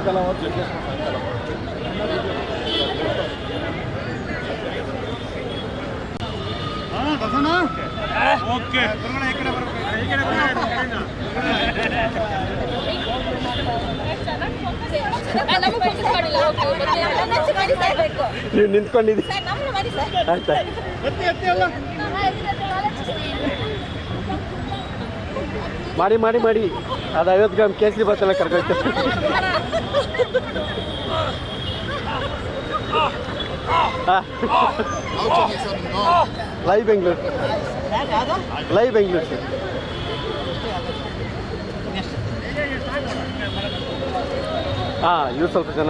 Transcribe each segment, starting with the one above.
ಸಾಯಂಕಾಲ ಓಕೆ ನೀವು ನಿಂತ್ಕೊಂಡಿದ್ದೀರಿ. ಮಾಡಿ ಮಾಡಿ ಮಾಡಿ ಅದು 50 ಗ್ರಾಮ್ ಕೇಸರಿ ಬಾತ್ ಕರ್ಕೊಯ್ತು. Live Bengaluru sir. ಹಾಂ ಇವ್ರು ಸ್ವಲ್ಪ ಜನ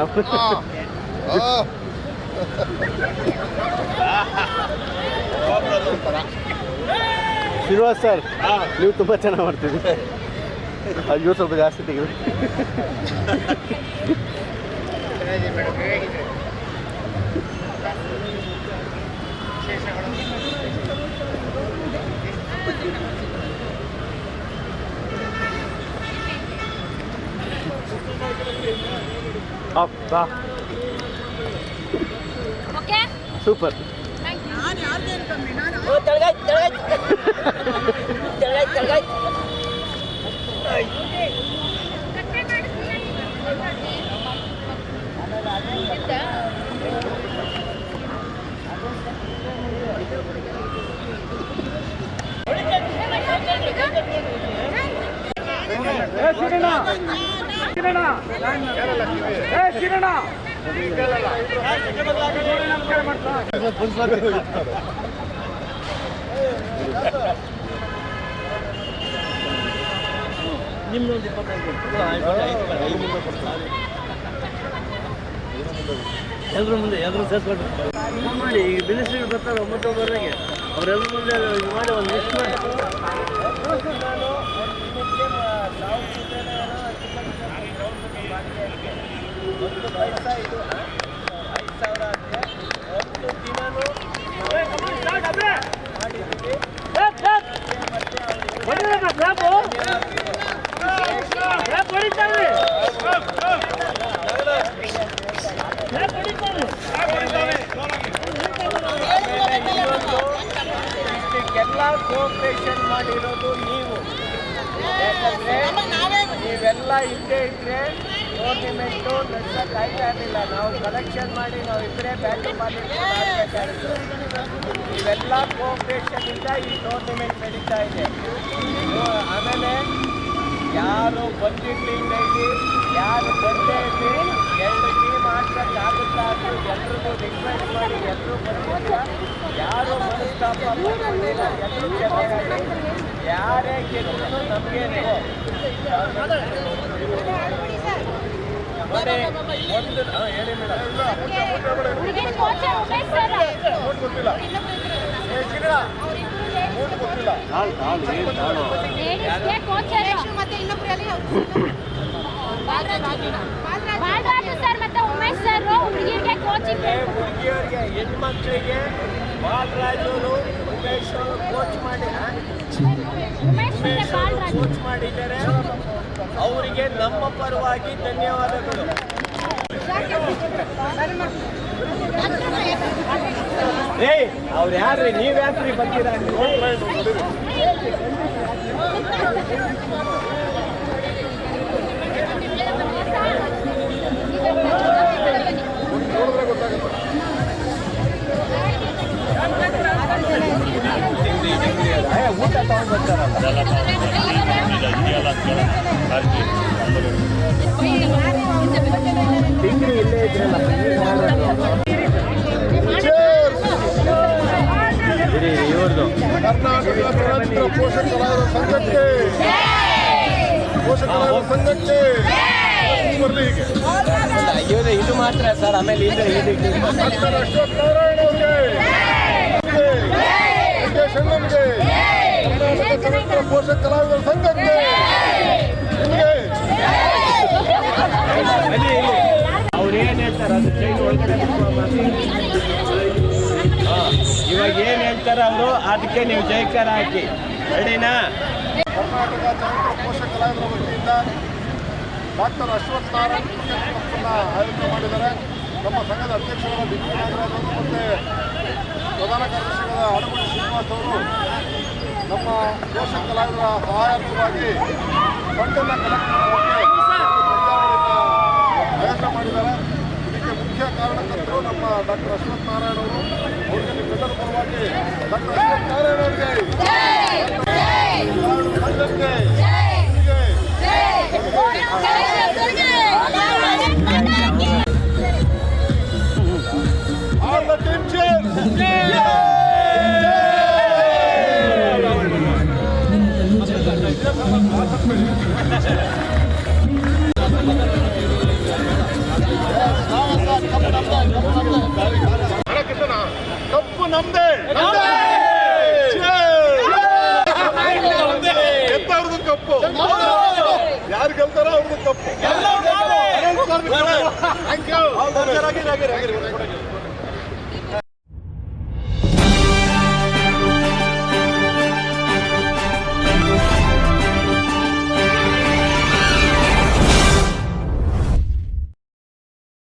ಶ್ರೀನಿವಾಸ್ ಸರ್ ನೀವು ತುಂಬ ಚೆನ್ನಾಗಿ ಮಾಡ್ತೀವಿ. ಇವ್ರು ಸ್ವಲ್ಪ ಜಾಸ್ತಿ ತೆಗೆದು ಅಪ್ಪ ಸೂಪರ್. ನಿಮ್ಮೊಂದು 25 ಎಲ್ಲರ ಮುಂದೆ ಎಲ್ಲರೂ ಸೇರಿಸ್ಕೊಂಡು ಮಾಡಿ. ಈಗ ಮಿನಿಸ್ಟ್ರಿಗೆ ಬರ್ತಾರೆ 9:00 ಅವರೆಲ್ಲರ ಮುಂದೆ ಇದು ಮಾಡಿ ಒಂದು ಲಿಸ್ಟ್ ಮಾಡಿ. ಎಲ್ಲ ಕೋಆಪರೇಷನ್ ಮಾಡಿರೋದು ನೀವು. ಯಾಕಂದರೆ ನೀವೆಲ್ಲ ಇಲ್ಲದೆ ಇದ್ದರೆ ಟೂರ್ನಿಮೆಂಟು ನಡೆಸೋಕೆ ಆಗ್ತಾ ಇರಲಿಲ್ಲ. ನಾವು ಕಲೆಕ್ಷನ್ ಮಾಡಿ ನಾವು ಇಬ್ಬರೇ ಬ್ಯಾಟು ಮಾಡಬೇಕಾಗಿತ್ತು. ನೀವೆಲ್ಲ ಕೋಆಪರೇಷನಿಂದ ಈ ಟೂರ್ನಿಮೆಂಟ್ ನಡೀತಾ ಇದೆ. ಆಮೇಲೆ ಯಾರು ಬಂದಿರಲಿಲ್ಲ ಇಲ್ಲಿ, ಯಾರು ಬಂದೇ ಇರಲಿ, 2 ಟೀಮ್ ಆಡ್ಸೋಕ್ಕಾಗುತ್ತಾ ಅಂತ ಎಲ್ರಿಗೂ ರಿಕ್ವೆಸ್ಟ್ ಮಾಡಿ ಎಲ್ಲರೂ ಬಂದಿಲ್ಲ. ಯಾರು ಮನಸ್ತಾಪ ಮಾಡ್ಕೊಂಡಿಲ್ಲ, ಎಲ್ಲರೂ ಚೆನ್ನಾಗಿ ಯಾರೇ ಗೆದ್ದು ನಮಗೇನು ನೋಡಿ ಒಂದು ಹೇಳಿ ಮೇಡಮ್. ಹುಡುಗಿಯರಿಗೆ ಹೆಣ್ಮಕ್ಳಿಗೆ ಬಾಲರಾಜರು ಉಮೇಶ್ ಅವರು ಕೋಚ್ ಮಾಡಿದ್ದಾರೆ. ಅವರಿಗೆ ನಮ್ಮ ಪರವಾಗಿ ಧನ್ಯವಾದಗಳು. ರೇ ಅವ್ರು ಯಾರ್ರಿ, ನೀವು ಯಾಕ್ರಿ ಬಂದಿರಾ? ಊಟ ತಗೊಂಡು ಬರ್ತಾರಲ್ಲ ಡಿಗ್ರಿ ಇಲ್ಲೇ ಇದ್ರಲ್ಲ ಇವ್ರದ್ದು ಕರ್ನಾಟಕ ಸ್ವತಂತ್ರ ಪೋಷಕರ ಸಂಘಕ್ಕೆ ಇದು ಮಾತ್ರ ಸರ್. ಆಮೇಲೆ ಸ್ವತಂತ್ರ ಪೋಷಕ ಕಲಾವಿದರ ಸಂಘಕ್ಕೆ ಅವ್ರು ಏನು ಹೇಳ್ತಾರೆ ಅದು ಚೈನ್ ಒಳಗಡೆ ಇವಾಗ ಏನು ಹೇಳ್ತಾರೆ ಅವರು, ಅದಕ್ಕೆ ನೀವು ಜೈಕಾರ ಹಾಕಿ ರೆಡಿನಾ? ಕರ್ನಾಟಕ ಸ್ವತಂತ್ರ ಪೋಷಕ ಕಲಾವಿದರ ವತಿಯಿಂದ ಡಾಕ್ಟರ್ ಅಶ್ವಥ್ ನಾರಾಯಣ್ ಪುಣ್ಯತಿಥಿಯನ್ನು ಆಯೋಜನೆ ಮಾಡಿದ್ದಾರೆ. ನಮ್ಮ ಸಂಘದ ಅಧ್ಯಕ್ಷರಾದ ಡಿ ಕೆ ನಾಗರಾಜ್ ಅವರು ಮತ್ತು ಪ್ರಧಾನ ಕಾರ್ಯದರ್ಶಿಗಳಾದ ಅಡಮುಡಿ ಶ್ರೀನಿವಾಸ್ ಅವರು ನಮ್ಮ ಕೋಶ ಕಲಾವಿದರ ಸಹಾಯಾರ್ಥವಾಗಿ ಫಂಡನ್ನು ಕಲೆಕ್ಟ್ ಮಾಡೋಕ್ಕೆ ಆಯೋಜನೆ ಮಾಡಿದ್ದಾರೆ. ಇದಕ್ಕೆ ಮುಖ್ಯ ಕಾರಣಕರ್ತರು ನಮ್ಮ ಡಾಕ್ಟರ್ ಅಶ್ವಥ್ ನಾರಾಯಣ್ ಅವರು. ಅವರಿಗೆ ನಿಮ್ಮೆಲ್ಲರ ಪರವಾಗಿ ಡಾಕ್ಟರ್ ಅಶ್ವಥ್ ನಾರಾಯಣ್ ಅವರಿಗೆ All the team cheers! ಕಪ್ಪು ನಮ್ದೇ, ಗೆದ್ದವ್ರದ್ದು ಕಪ್ಪು, ಯಾರು ಗೆಲ್ತಾರೋ ಅವ್ರದ್ದು ಕಪ್ಪು. Thank you.